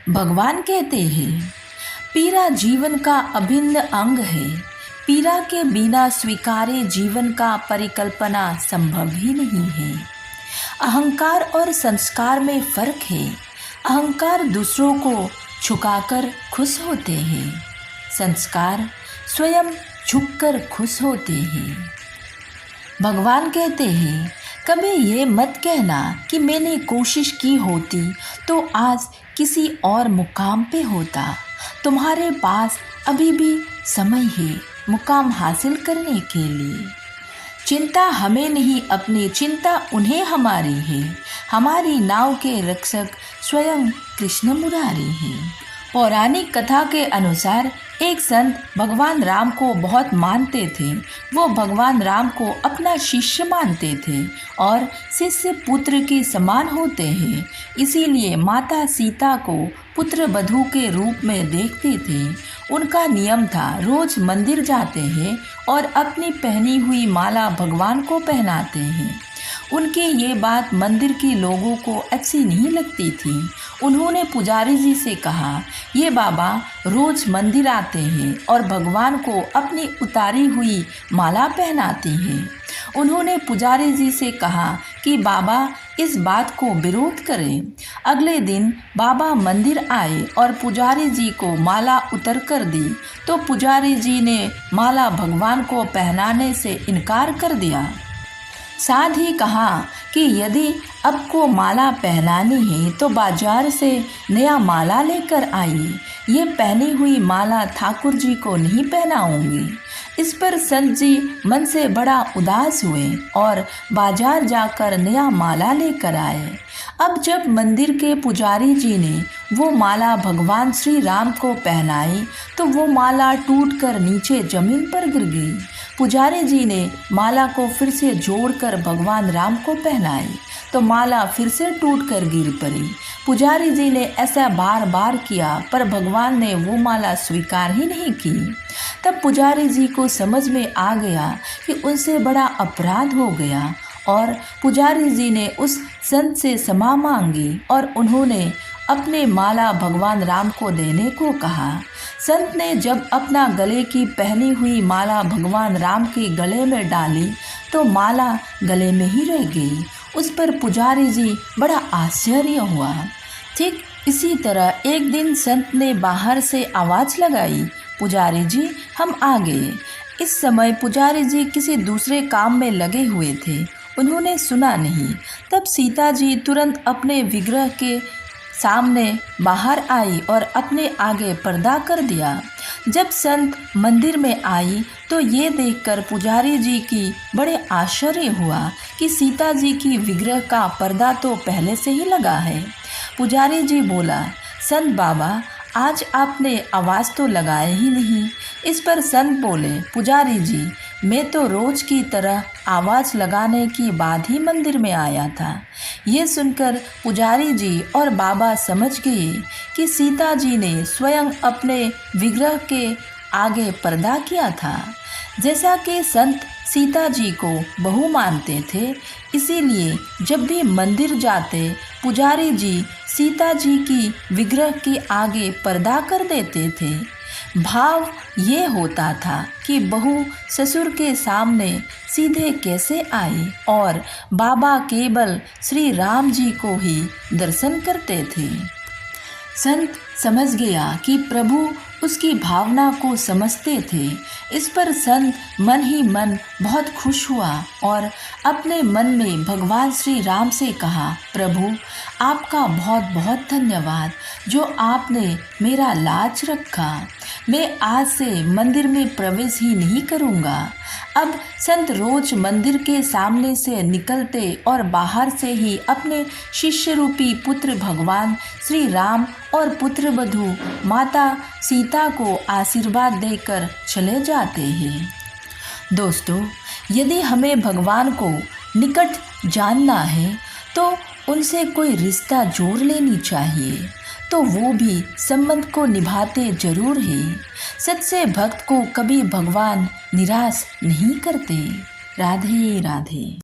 भगवान कहते हैं, पीरा जीवन का अभिन्न अंग है। पीरा के बिना स्वीकार्य जीवन का परिकल्पना संभव ही नहीं है। अहंकार और संस्कार में फर्क है। अहंकार दूसरों को झुकाकर खुश होते हैं, संस्कार स्वयं झुककर खुश होते हैं। भगवान कहते हैं, कभी ये मत कहना कि मैंने कोशिश की होती तो आज किसी और मुकाम पे होता। तुम्हारे पास अभी भी समय है मुकाम हासिल करने के लिए। चिंता हमें नहीं अपनी, चिंता उन्हें हमारी है। हमारी नाव के रक्षक स्वयं कृष्ण मुरारी हैं। पौराणिक कथा के अनुसार एक संत भगवान राम को बहुत मानते थे। वो भगवान राम को अपना शिष्य मानते थे और शिष्य पुत्र के समान होते हैं, इसीलिए माता सीता को पुत्र वधू के रूप में देखते थे। उनका नियम था, रोज मंदिर जाते हैं और अपनी पहनी हुई माला भगवान को पहनाते हैं। उनकी ये बात मंदिर के लोगों को अच्छी नहीं लगती थी। उन्होंने पुजारी जी से कहा, ये बाबा रोज मंदिर आते हैं और भगवान को अपनी उतारी हुई माला पहनाते हैं। उन्होंने पुजारी जी से कहा कि बाबा इस बात को विरोध करें। अगले दिन बाबा मंदिर आए और पुजारी जी को माला उतर कर दी, तो पुजारी जी ने माला भगवान को पहनाने से इनकार कर दिया। साथ ही कहा कि यदि आपको माला पहनानी है तो बाजार से नया माला लेकर आइए। ये पहनी हुई माला ठाकुर जी को नहीं पहनाऊंगी। इस पर संत जी मन से बड़ा उदास हुए और बाजार जाकर नया माला लेकर आए। अब जब मंदिर के पुजारी जी ने वो माला भगवान श्री राम को पहनाई तो वो माला टूटकर नीचे जमीन पर गिर गई। पुजारी जी ने माला को फिर से जोड़कर भगवान राम को पहनाई तो माला फिर से टूटकर गिर पड़ी। पुजारी जी ने ऐसा बार बार किया पर भगवान ने वो माला स्वीकार ही नहीं की। तब पुजारी जी को समझ में आ गया कि उनसे बड़ा अपराध हो गया और पुजारी जी ने उस संत से क्षमा मांगी और उन्होंने अपने माला भगवान राम को देने को कहा। संत ने जब अपना गले की पहनी हुई माला भगवान राम के गले में डाली तो माला गले में ही रह गई। उस पर पुजारी जी बड़ा आश्चर्य हुआ। ठीक इसी तरह एक दिन संत ने बाहर से आवाज़ लगाई, पुजारी जी हम आ गए। इस समय पुजारी जी किसी दूसरे काम में लगे हुए थे, उन्होंने सुना नहीं। तब सीता जी तुरंत अपने विग्रह के सामने बाहर आई और अपने आगे पर्दा कर दिया। जब संत मंदिर में आई तो ये देखकर पुजारी जी की बड़े आश्चर्य हुआ कि सीता जी की विग्रह का पर्दा तो पहले से ही लगा है। पुजारी जी बोला, संत बाबा आज आपने आवाज़ तो लगाए ही नहीं। इस पर संत बोले, पुजारी जी मैं तो रोज की तरह आवाज़ लगाने के बाद ही मंदिर में आया था। ये सुनकर पुजारी जी और बाबा समझ गए कि सीता जी ने स्वयं अपने विग्रह के आगे पर्दा किया था। जैसा कि संत सीता जी को बहू मानते थे, इसीलिए जब भी मंदिर जाते पुजारी जी सीता जी की विग्रह के आगे पर्दा कर देते थे। भाव ये होता था कि बहू ससुर के सामने सीधे कैसे आई और बाबा केवल श्री राम जी को ही दर्शन करते थे। संत समझ गया कि प्रभु उसकी भावना को समझते थे। इस पर संत मन ही मन बहुत खुश हुआ और अपने मन में भगवान श्री राम से कहा, प्रभु आपका बहुत बहुत धन्यवाद जो आपने मेरा लाज रखा। मैं आज से मंदिर में प्रवेश ही नहीं करूँगा। अब संत रोज मंदिर के सामने से निकलते और बाहर से ही अपने शिष्य रूपी पुत्र भगवान श्री राम और पुत्र वधू माता सीता को आशीर्वाद देकर चले जाते हैं। दोस्तों, यदि हमें भगवान को निकट जानना है तो उनसे कोई रिश्ता जोड़ लेनी चाहिए, तो वो भी संबंध को निभाते जरूर हैं। सच्चे भक्त को कभी भगवान निराश नहीं करते। राधे राधे।